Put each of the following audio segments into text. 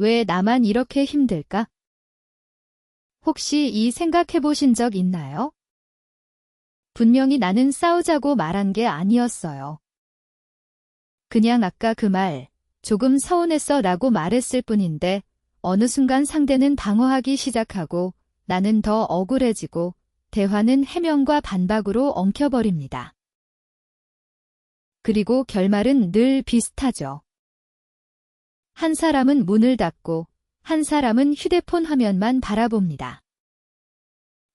왜 나만 이렇게 힘들까? 혹시 이 생각해 보신 적 있나요? 분명히 나는 싸우자고 말한 게 아니었어요. 그냥 아까 그 말, 조금 서운했어 라고 말했을 뿐인데 어느 순간 상대는 방어하기 시작하고 나는 더 억울해지고 대화는 해명과 반박으로 엉켜버립니다. 그리고 결말은 늘 비슷하죠. 한 사람은 문을 닫고 한 사람은 휴대폰 화면만 바라봅니다.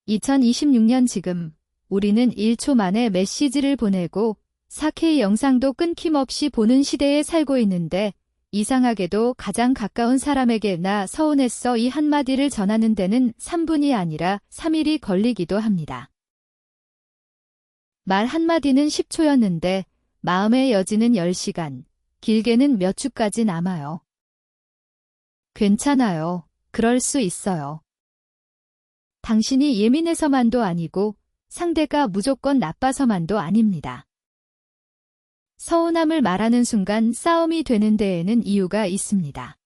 2026년 지금 우리는 1초 만에 메시지를 보내고 4K 영상도 끊김없이 보는 시대에 살고 있는데 이상하게도 가장 가까운 사람에게 나 서운했어 이 한마디를 전하는 데는 3분이 아니라 3일이 걸리기도 합니다. 말 한마디는 10초였는데 마음의 여지는 10시간, 길게는 몇 주까지 남아요. 괜찮아요. 그럴 수 있어요. 당신이 예민해서만도 아니고 상대가 무조건 나빠서만도 아닙니다. 서운함을 말하는 순간 싸움이 되는 데에는 이유가 있습니다.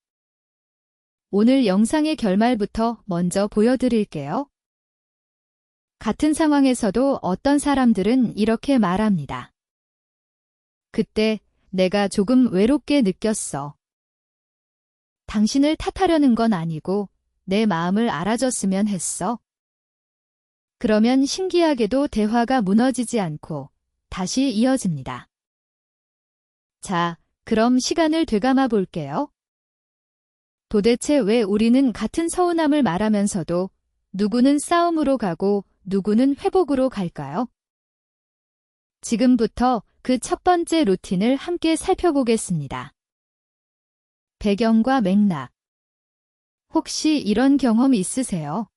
오늘 영상의 결말부터 먼저 보여드릴게요. 같은 상황에서도 어떤 사람들은 이렇게 말합니다. 그때 내가 조금 외롭게 느꼈어. 당신을 탓하려는 건 아니고 내 마음을 알아줬으면 했어. 그러면 신기하게도 대화가 무너지지 않고 다시 이어집니다. 자, 그럼 시간을 되감아 볼게요. 도대체 왜 우리는 같은 서운함을 말하면서도 누구는 싸움으로 가고 누구는 회복으로 갈까요? 지금부터 그 첫 번째 루틴을 함께 살펴보겠습니다. 배경과 맥락. 혹시 이런 경험 있으세요?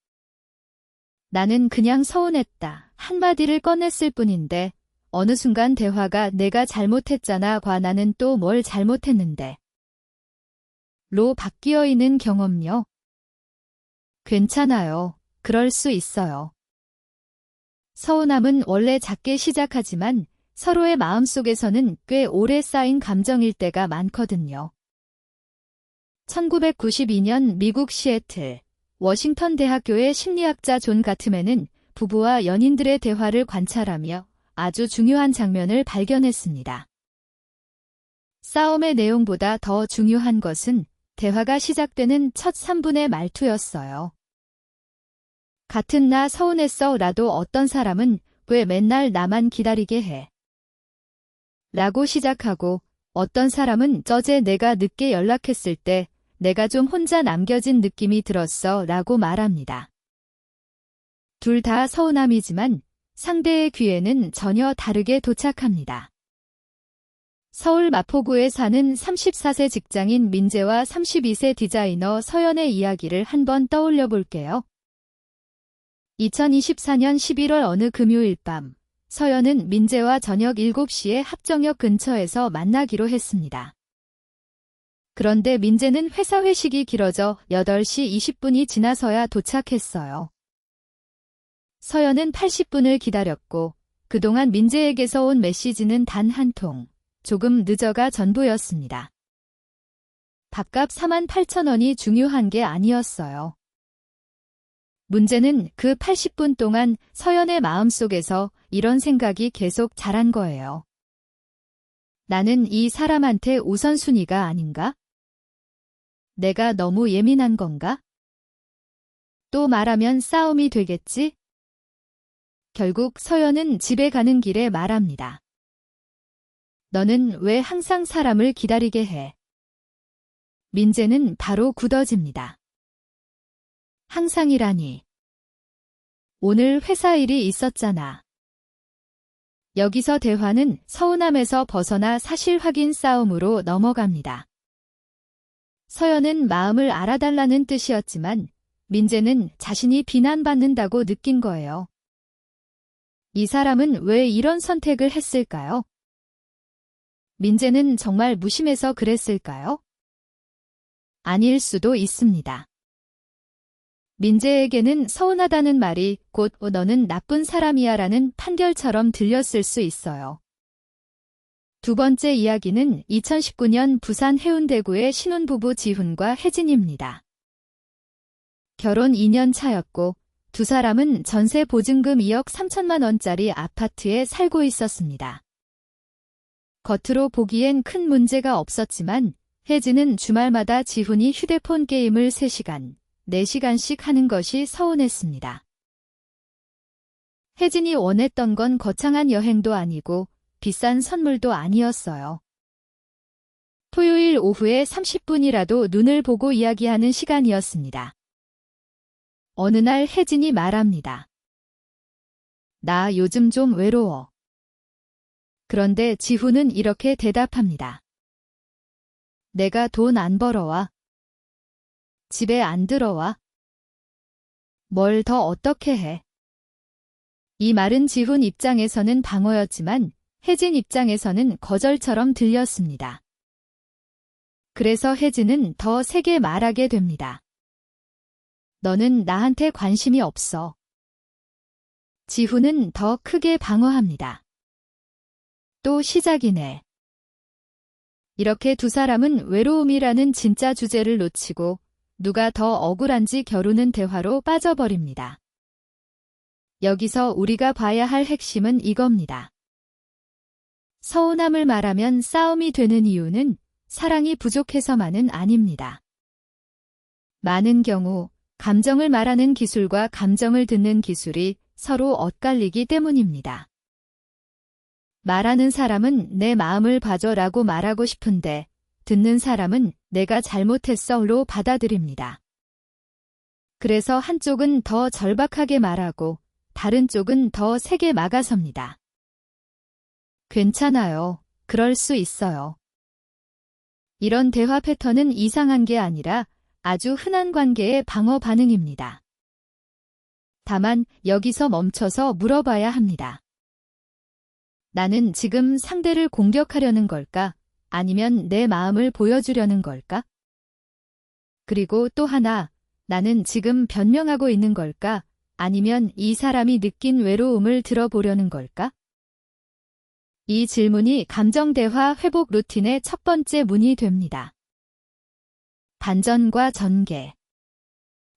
나는 그냥 서운했다. 한마디를 꺼냈을 뿐인데 어느 순간 대화가 내가 잘못했잖아 과 나는 또 뭘 잘못했는데 로 바뀌어 있는 경험요. 괜찮아요. 그럴 수 있어요. 서운함은 원래 작게 시작하지만 서로의 마음속에서는 꽤 오래 쌓인 감정일 때가 많거든요. 1992년 미국 시애틀, 워싱턴 대학교의 심리학자 존 가트맨은 부부와 연인들의 대화를 관찰하며 아주 중요한 장면을 발견했습니다. 싸움의 내용보다 더 중요한 것은 대화가 시작되는 첫 3분의 말투였어요. 같은 나 서운했어 라도 어떤 사람은 왜 맨날 나만 기다리게 해? 라고 시작하고 어떤 사람은 어제 내가 늦게 연락했을 때 내가 좀 혼자 남겨진 느낌이 들었어 라고 말합니다. 둘 다 서운함이지만 상대의 귀에는 전혀 다르게 도착합니다. 서울 마포구에 사는 34세 직장인 민재와 32세 디자이너 서연의 이야기를 한번 떠올려 볼게요. 2024년 11월 어느 금요일 밤, 서연은 민재와 저녁 7시에 합정역 근처에서 만나기로 했습니다. 그런데 민재는 회사 회식이 길어져 8시 20분이 지나서야 도착했어요. 서연은 80분을 기다렸고 그동안 민재에게서 온 메시지는 단 한 통, 조금 늦어가 전부였습니다. 밥값 48,000원이 중요한 게 아니었어요. 문제는 그 80분 동안 서연의 마음속에서 이런 생각이 계속 자란 거예요. 나는 이 사람한테 우선순위가 아닌가? 내가 너무 예민한 건가? 또 말하면 싸움이 되겠지? 결국 서연은 집에 가는 길에 말합니다. 너는 왜 항상 사람을 기다리게 해? 민재는 바로 굳어집니다. 항상이라니. 오늘 회사 일이 있었잖아. 여기서 대화는 서운함에서 벗어나 사실 확인 싸움으로 넘어갑니다. 서연은 마음을 알아달라는 뜻이었지만 민재는 자신이 비난받는다고 느낀 거예요. 이 사람은 왜 이런 선택을 했을까요? 민재는 정말 무심해서 그랬을까요? 아닐 수도 있습니다. 민재에게는 서운하다는 말이 곧 너는 나쁜 사람이야 라는 판결처럼 들렸을 수 있어요. 두 번째 이야기는 2019년 부산 해운대구의 신혼부부 지훈과 혜진입니다. 결혼 2년 차였고 두 사람은 전세 보증금 2억 3천만 원짜리 아파트에 살고 있었습니다. 겉으로 보기엔 큰 문제가 없었지만 혜진은 주말마다 지훈이 휴대폰 게임을 3시간, 4시간씩 하는 것이 서운했습니다. 혜진이 원했던 건 거창한 여행도 아니고 비싼 선물도 아니었어요. 토요일 오후에 30분이라도 눈을 보고 이야기하는 시간이었습니다. 어느 날 혜진이 말합니다. 나 요즘 좀 외로워. 그런데 지훈은 이렇게 대답합니다. 내가 돈 안 벌어와. 집에 안 들어와. 뭘 더 어떻게 해. 이 말은 지훈 입장에서는 방어였지만 혜진 입장에서는 거절처럼 들렸습니다. 그래서 혜진은 더 세게 말하게 됩니다. 너는 나한테 관심이 없어. 지훈은 더 크게 방어합니다. 또 시작이네. 이렇게 두 사람은 외로움이라는 진짜 주제를 놓치고 누가 더 억울한지 겨루는 대화로 빠져버립니다. 여기서 우리가 봐야 할 핵심은 이겁니다. 서운함을 말하면 싸움이 되는 이유는 사랑이 부족해서만은 아닙니다. 많은 경우 감정을 말하는 기술과 감정을 듣는 기술이 서로 엇갈리기 때문입니다. 말하는 사람은 내 마음을 봐줘라고 말하고 싶은데 듣는 사람은 내가 잘못했어로 받아들입니다. 그래서 한쪽은 더 절박하게 말하고 다른 쪽은 더 세게 막아섭니다. 괜찮아요. 그럴 수 있어요. 이런 대화 패턴은 이상한 게 아니라 아주 흔한 관계의 방어 반응입니다. 다만 여기서 멈춰서 물어봐야 합니다. 나는 지금 상대를 공격하려는 걸까? 아니면 내 마음을 보여주려는 걸까? 그리고 또 하나, 나는 지금 변명하고 있는 걸까? 아니면 이 사람이 느낀 외로움을 들어보려는 걸까? 이 질문이 감정대화 회복 루틴의 첫 번째 문이 됩니다. 반전과 전개.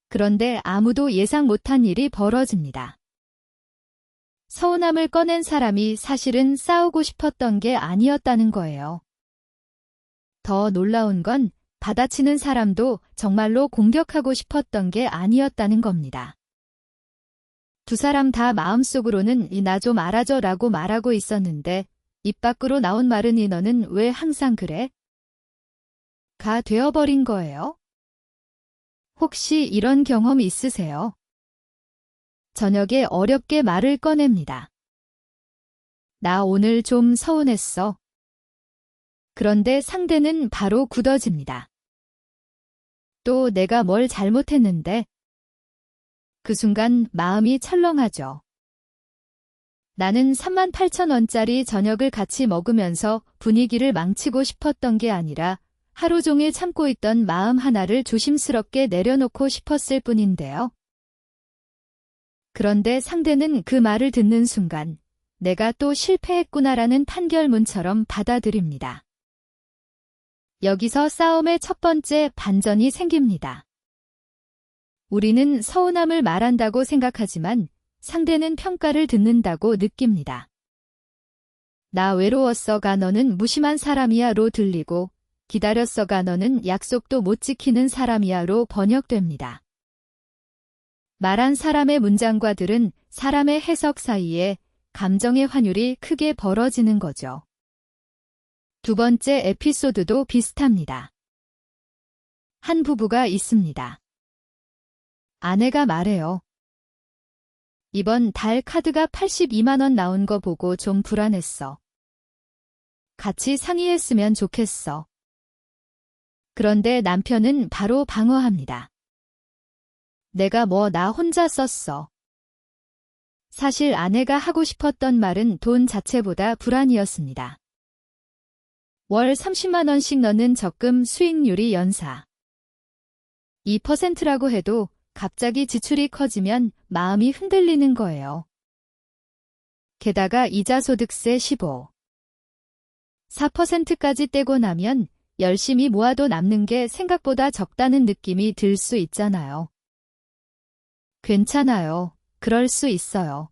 그런데 아무도 예상 못한 일이 벌어집니다. 서운함을 꺼낸 사람이 사실은 싸우고 싶었던 게 아니었다는 거예요. 더 놀라운 건 받아치는 사람도 정말로 공격하고 싶었던 게 아니었다는 겁니다. 두 사람 다 마음속으로는 나 좀 알아줘 라고 말하고 있었는데 입 밖으로 나온 말은 너는 왜 항상 그래? 가 되어버린 거예요. 혹시 이런 경험 있으세요? 저녁에 어렵게 말을 꺼냅니다. 나 오늘 좀 서운했어. 그런데 상대는 바로 굳어집니다. 또 내가 뭘 잘못했는데? 그 순간 마음이 철렁하죠. 나는 38,000원짜리 저녁을 같이 먹으면서 분위기를 망치고 싶었던 게 아니라 하루 종일 참고 있던 마음 하나를 조심스럽게 내려놓고 싶었을 뿐인데요. 그런데 상대는 그 말을 듣는 순간 내가 또 실패했구나라는 판결문처럼 받아들입니다. 여기서 싸움의 첫 번째 반전이 생깁니다. 우리는 서운함을 말한다고 생각하지만 상대는 평가를 듣는다고 느낍니다. 나 외로웠어가 너는 무심한 사람이야로 들리고 기다렸어가 너는 약속도 못 지키는 사람이야로 번역됩니다. 말한 사람의 문장과 들은 사람의 해석 사이에 감정의 환율이 크게 벌어지는 거죠. 두 번째 에피소드도 비슷합니다. 한 부부가 있습니다. 아내가 말해요. 이번 달 카드가 82만 원 나온 거 보고 좀 불안했어. 같이 상의했으면 좋겠어. 그런데 남편은 바로 방어합니다. 내가 나 혼자 썼어. 사실 아내가 하고 싶었던 말은 돈 자체보다 불안이었습니다. 월 30만 원씩 넣는 적금 수익률이 연사 2%라고 해도 갑자기 지출이 커지면 마음이 흔들리는 거예요. 게다가 이자소득세 15. 4%까지 떼고 나면 열심히 모아도 남는 게 생각보다 적다는 느낌이 들 수 있잖아요. 괜찮아요. 그럴 수 있어요.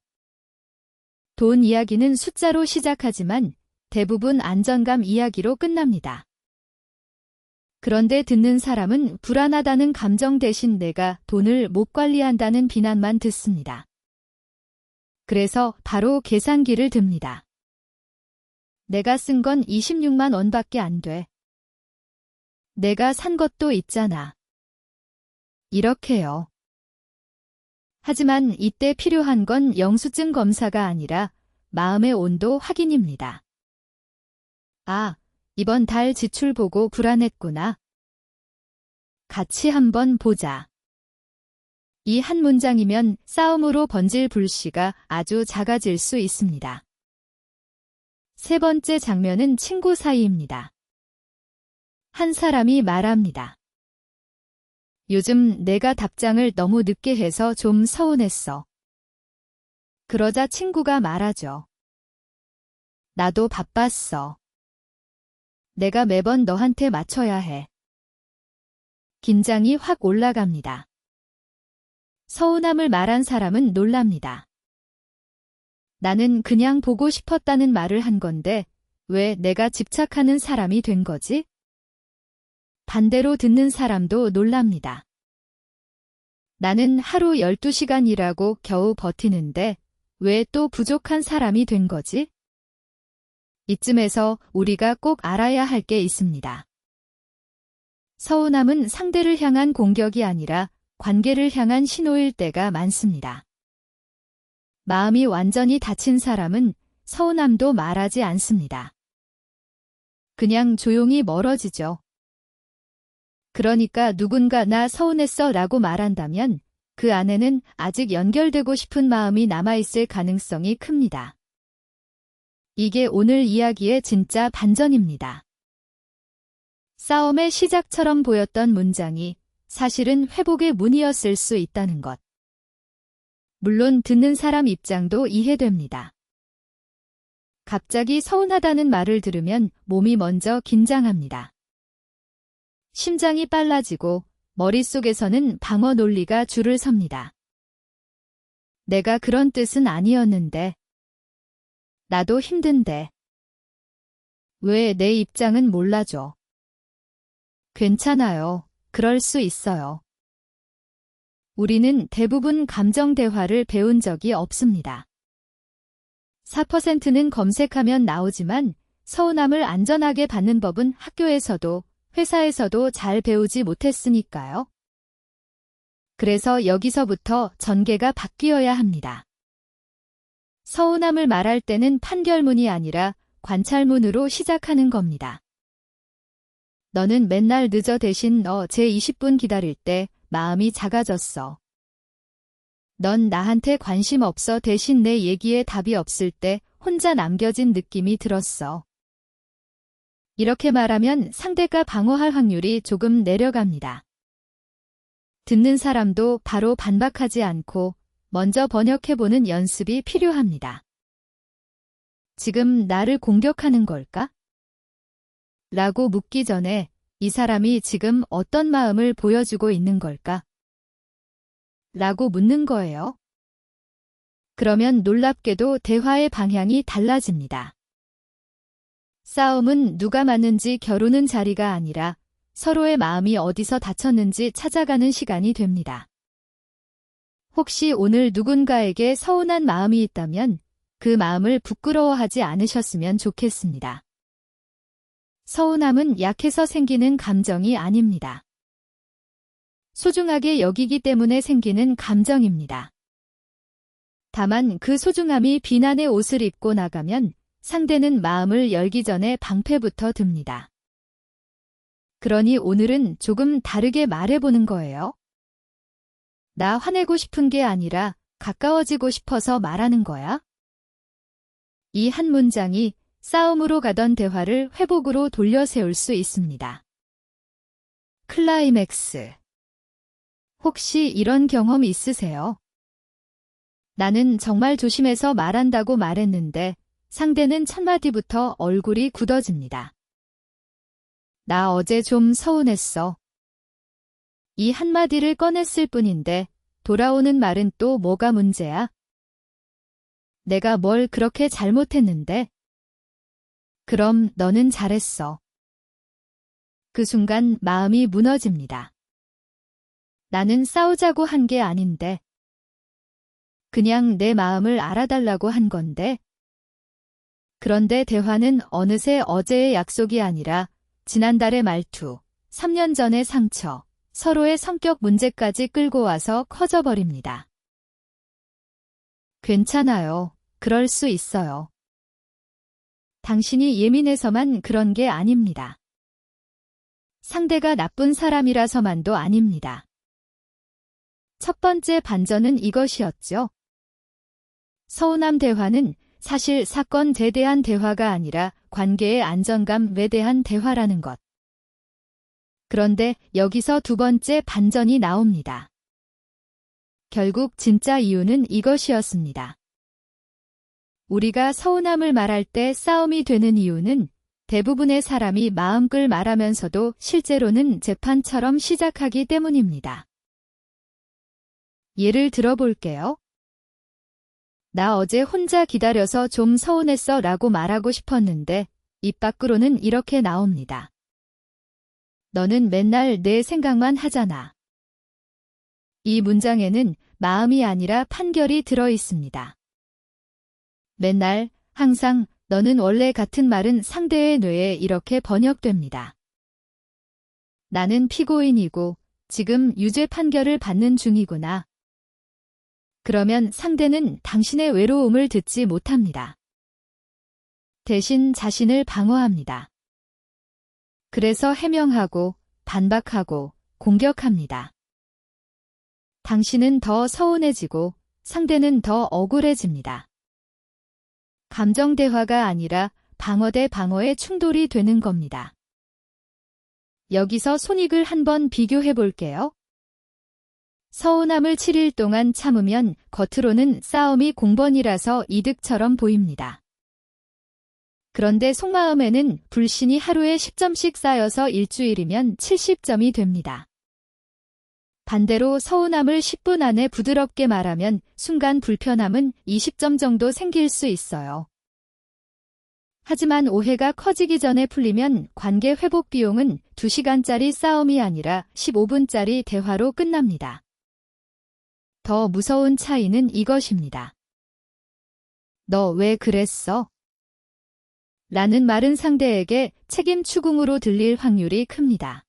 돈 이야기는 숫자로 시작하지만 대부분 안정감 이야기로 끝납니다. 그런데 듣는 사람은 불안하다는 감정 대신 내가 돈을 못 관리한다는 비난만 듣습니다. 그래서 바로 계산기를 듭니다. 내가 쓴 건 26만 원밖에 안 돼. 내가 산 것도 있잖아. 이렇게요. 하지만 이때 필요한 건 영수증 검사가 아니라 마음의 온도 확인입니다. 아, 이번 달 지출 보고 불안했구나. 같이 한번 보자. 이 한 문장이면 싸움으로 번질 불씨가 아주 작아질 수 있습니다. 세 번째 장면은 친구 사이입니다. 한 사람이 말합니다. 요즘 내가 답장을 너무 늦게 해서 좀 서운했어. 그러자 친구가 말하죠. 나도 바빴어. 내가 매번 너한테 맞춰야 해. 긴장이 확 올라갑니다. 서운함을 말한 사람은 놀랍니다. 나는 그냥 보고 싶었다는 말을 한 건데 왜 내가 집착하는 사람이 된 거지? 반대로 듣는 사람도 놀랍니다. 나는 하루 12시간 일하고 겨우 버티는데 왜 또 부족한 사람이 된 거지? 이쯤에서 우리가 꼭 알아야 할 게 있습니다. 서운함은 상대를 향한 공격이 아니라 관계를 향한 신호일 때가 많습니다. 마음이 완전히 다친 사람은 서운함도 말하지 않습니다. 그냥 조용히 멀어지죠. 그러니까 누군가 나 서운했어 라고 말한다면 그 안에는 아직 연결되고 싶은 마음이 남아있을 가능성이 큽니다. 이게 오늘 이야기의 진짜 반전입니다. 싸움의 시작처럼 보였던 문장이 사실은 회복의 문이었을 수 있다는 것. 물론 듣는 사람 입장도 이해됩니다. 갑자기 서운하다는 말을 들으면 몸이 먼저 긴장합니다. 심장이 빨라지고 머릿속에서는 방어 논리가 줄을 섭니다. 내가 그런 뜻은 아니었는데. 나도 힘든데. 왜 내 입장은 몰라줘. 괜찮아요. 그럴 수 있어요. 우리는 대부분 감정 대화를 배운 적이 없습니다. 4%는 검색하면 나오지만 서운함을 안전하게 받는 법은 학교에서도 회사에서도 잘 배우지 못했으니까요. 그래서 여기서부터 전개가 바뀌어야 합니다. 서운함을 말할 때는 판결문이 아니라 관찰문으로 시작하는 겁니다. 너는 맨날 늦어 대신 제 20분 기다릴 때 마음이 작아졌어. 넌 나한테 관심 없어 대신 내 얘기에 답이 없을 때 혼자 남겨진 느낌이 들었어. 이렇게 말하면 상대가 방어할 확률이 조금 내려갑니다. 듣는 사람도 바로 반박하지 않고 먼저 번역해보는 연습이 필요합니다. 지금 나를 공격하는 걸까? 라고 묻기 전에 이 사람이 지금 어떤 마음을 보여주고 있는 걸까? 라고 묻는 거예요. 그러면 놀랍게도 대화의 방향이 달라집니다. 싸움은 누가 맞는지 겨루는 자리가 아니라 서로의 마음이 어디서 다쳤는지 찾아가는 시간이 됩니다. 혹시 오늘 누군가에게 서운한 마음이 있다면 그 마음을 부끄러워하지 않으셨으면 좋겠습니다. 서운함은 약해서 생기는 감정이 아닙니다. 소중하게 여기기 때문에 생기는 감정입니다. 다만 그 소중함이 비난의 옷을 입고 나가면 상대는 마음을 열기 전에 방패부터 듭니다. 그러니 오늘은 조금 다르게 말해보는 거예요. 나 화내고 싶은 게 아니라 가까워지고 싶어서 말하는 거야? 이 한 문장이 싸움으로 가던 대화를 회복으로 돌려 세울 수 있습니다. 클라이맥스. 혹시 이런 경험 있으세요? 나는 정말 조심해서 말한다고 말했는데 상대는 첫 마디부터 얼굴이 굳어집니다. 나 어제 좀 서운했어. 이 한마디를 꺼냈을 뿐인데 돌아오는 말은 또 뭐가 문제야? 내가 뭘 그렇게 잘못했는데? 그럼 너는 잘했어. 그 순간 마음이 무너집니다. 나는 싸우자고 한 게 아닌데. 그냥 내 마음을 알아달라고 한 건데. 그런데 대화는 어느새 어제의 약속이 아니라 지난달의 말투, 3년 전의 상처, 서로의 성격 문제까지 끌고 와서 커져버립니다. 괜찮아요. 그럴 수 있어요. 당신이 예민해서만 그런 게 아닙니다. 상대가 나쁜 사람이라서만도 아닙니다. 첫 번째 반전은 이것이었죠. 서운함 대화는 사실 사건에 대한 대화가 아니라 관계의 안정감에 대한 대화라는 것. 그런데 여기서 두 번째 반전이 나옵니다. 결국 진짜 이유는 이것이었습니다. 우리가 서운함을 말할 때 싸움이 되는 이유는 대부분의 사람이 마음끌 말하면서도 실제로는 재판처럼 시작하기 때문입니다. 예를 들어볼게요. 나 어제 혼자 기다려서 좀 서운했어 라고 말하고 싶었는데 입 밖으로는 이렇게 나옵니다. 너는 맨날 내 생각만 하잖아. 이 문장에는 마음이 아니라 판결이 들어 있습니다. 맨날, 항상, 너는 원래 같은 말은 상대의 뇌에 이렇게 번역됩니다. 나는 피고인이고 지금 유죄 판결을 받는 중이구나. 그러면 상대는 당신의 외로움을 듣지 못합니다. 대신 자신을 방어합니다. 그래서 해명하고 반박하고 공격합니다. 당신은 더 서운해지고 상대는 더 억울해집니다. 감정 대화가 아니라 방어 대 방어의 충돌이 되는 겁니다. 여기서 손익을 한번 비교해 볼게요. 서운함을 7일 동안 참으면 겉으로는 싸움이 공번이라서 이득처럼 보입니다. 그런데 속마음에는 불신이 하루에 10점씩 쌓여서 일주일이면 70점이 됩니다. 반대로 서운함을 10분 안에 부드럽게 말하면 순간 불편함은 20점 정도 생길 수 있어요. 하지만 오해가 커지기 전에 풀리면 관계 회복 비용은 2시간짜리 싸움이 아니라 15분짜리 대화로 끝납니다. 더 무서운 차이는 이것입니다. 너 왜 그랬어? 라는 말은 상대에게 책임 추궁으로 들릴 확률이 큽니다.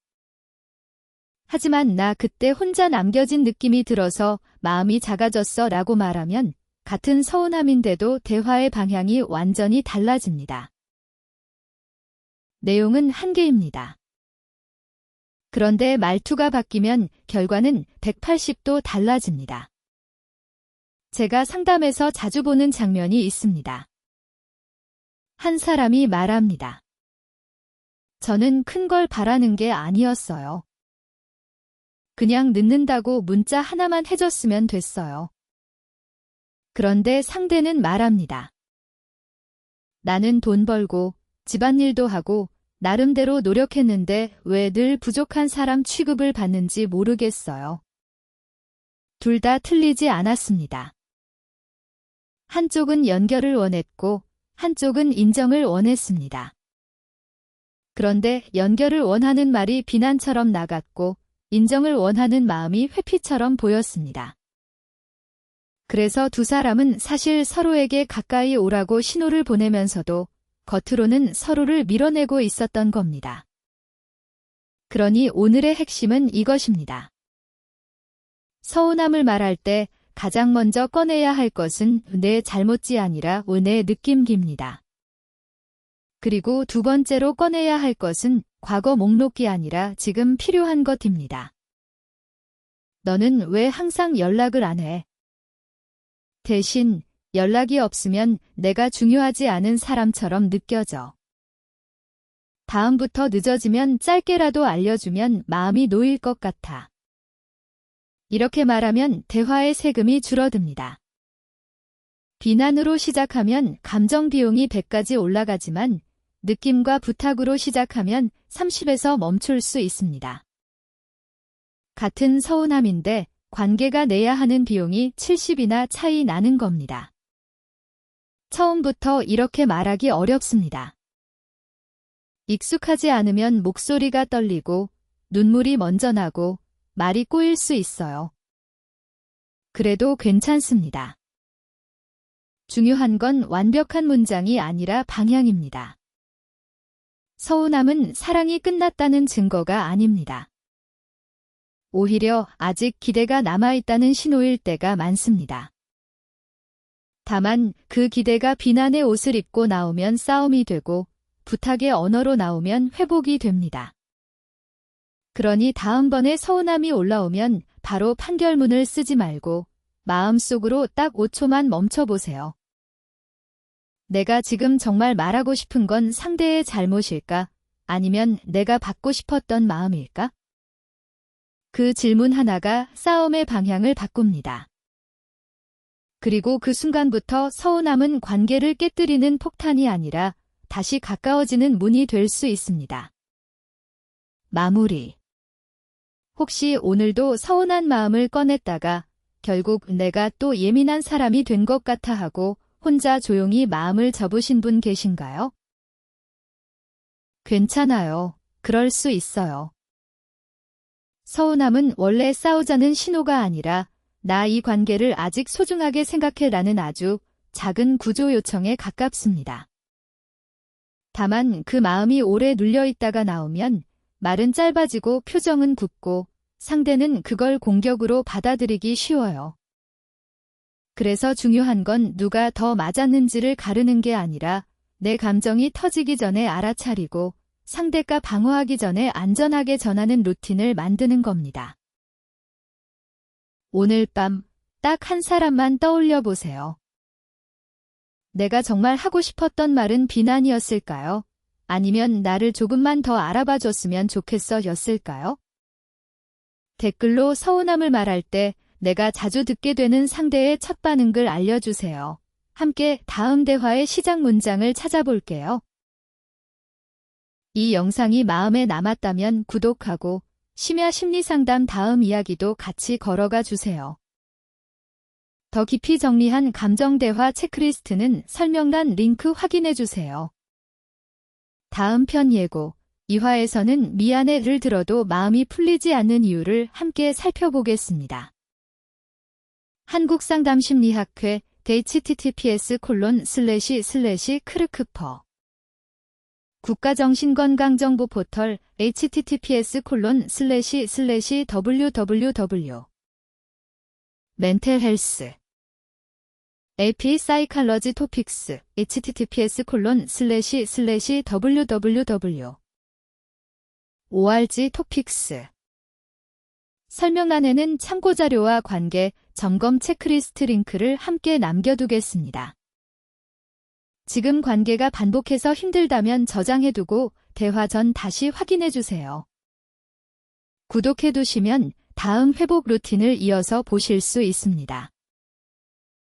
하지만 나 그때 혼자 남겨진 느낌이 들어서 마음이 작아졌어 라고 말하면 같은 서운함인데도 대화의 방향이 완전히 달라집니다. 내용은 한 개입니다. 그런데 말투가 바뀌면 결과는 180도 달라집니다. 제가 상담에서 자주 보는 장면이 있습니다. 한 사람이 말합니다. 저는 큰 걸 바라는 게 아니었어요. 그냥 늦는다고 문자 하나만 해줬으면 됐어요. 그런데 상대는 말합니다. 나는 돈 벌고 집안일도 하고 나름대로 노력했는데 왜 늘 부족한 사람 취급을 받는지 모르겠어요. 둘 다 틀리지 않았습니다. 한쪽은 연결을 원했고 한쪽은 인정을 원했습니다. 그런데 연결을 원하는 말이 비난처럼 나갔고 인정을 원하는 마음이 회피처럼 보였습니다. 그래서 두 사람은 사실 서로에게 가까이 오라고 신호를 보내면서도 겉으로는 서로를 밀어내고 있었던 겁니다. 그러니 오늘의 핵심은 이것입니다. 서운함을 말할 때 가장 먼저 꺼내야 할 것은 내 잘못이 아니라 내 느낌기입니다. 그리고 두 번째로 꺼내야 할 것은 과거 목록이 아니라 지금 필요한 것입니다. 너는 왜 항상 연락을 안 해? 대신 연락이 없으면 내가 중요하지 않은 사람처럼 느껴져. 다음부터 늦어지면 짧게라도 알려주면 마음이 놓일 것 같아. 이렇게 말하면 대화의 세금이 줄어듭니다. 비난으로 시작하면 감정 비용이 100까지 올라가지만 느낌과 부탁으로 시작하면 30에서 멈출 수 있습니다. 같은 서운함인데 관계가 내야 하는 비용이 70이나 차이 나는 겁니다. 처음부터 이렇게 말하기 어렵습니다. 익숙하지 않으면 목소리가 떨리고 눈물이 먼저 나고 말이 꼬일 수 있어요. 그래도 괜찮습니다. 중요한 건 완벽한 문장이 아니라 방향입니다. 서운함은 사랑이 끝났다는 증거가 아닙니다. 오히려 아직 기대가 남아있다는 신호일 때가 많습니다. 다만 그 기대가 비난의 옷을 입고 나오면 싸움이 되고 부탁의 언어로 나오면 회복이 됩니다. 그러니 다음번에 서운함이 올라오면 바로 판결문을 쓰지 말고 마음속으로 딱 5초만 멈춰보세요. 내가 지금 정말 말하고 싶은 건 상대의 잘못일까? 아니면 내가 받고 싶었던 마음일까? 그 질문 하나가 싸움의 방향을 바꿉니다. 그리고 그 순간부터 서운함은 관계를 깨뜨리는 폭탄이 아니라 다시 가까워지는 문이 될 수 있습니다. 마무리. 혹시 오늘도 서운한 마음을 꺼냈다가 결국 내가 또 예민한 사람이 된 것 같아 하고 혼자 조용히 마음을 접으신 분 계신가요? 괜찮아요. 그럴 수 있어요. 서운함은 원래 싸우자는 신호가 아니라 나 이 관계를 아직 소중하게 생각해라는 아주 작은 구조 요청에 가깝습니다. 다만 그 마음이 오래 눌려있다가 나오면 말은 짧아지고 표정은 굳고 상대는 그걸 공격으로 받아들이기 쉬워요. 그래서 중요한 건 누가 더 맞았는지를 가르는 게 아니라 내 감정이 터지기 전에 알아차리고 상대가 방어하기 전에 안전하게 전하는 루틴을 만드는 겁니다. 오늘 밤 딱 한 사람만 떠올려 보세요. 내가 정말 하고 싶었던 말은 비난이었을까요? 아니면 나를 조금만 더 알아봐 줬으면 좋겠어 였을까요? 댓글로 서운함을 말할 때 내가 자주 듣게 되는 상대의 첫 반응을 알려주세요. 함께 다음 대화의 시작 문장을 찾아볼게요. 이 영상이 마음에 남았다면 구독하고 심야 심리상담 다음 이야기도 같이 걸어가 주세요. 더 깊이 정리한 감정대화 체크리스트는 설명란 링크 확인해 주세요. 다음 편 예고. 이 화에서는 미안해를 들어도 마음이 풀리지 않는 이유를 함께 살펴보겠습니다. 한국상담심리학회 https://크르크퍼 국가정신건강정보 포털 https://www 멘탈헬스 AP 사이칼러지 토픽스 https://www org 토픽스 설명란에는 참고자료와 관계, 점검 체크리스트 링크를 함께 남겨두겠습니다. 지금 관계가 반복해서 힘들다면 저장해두고 대화 전 다시 확인해주세요. 구독해두시면 다음 회복 루틴을 이어서 보실 수 있습니다.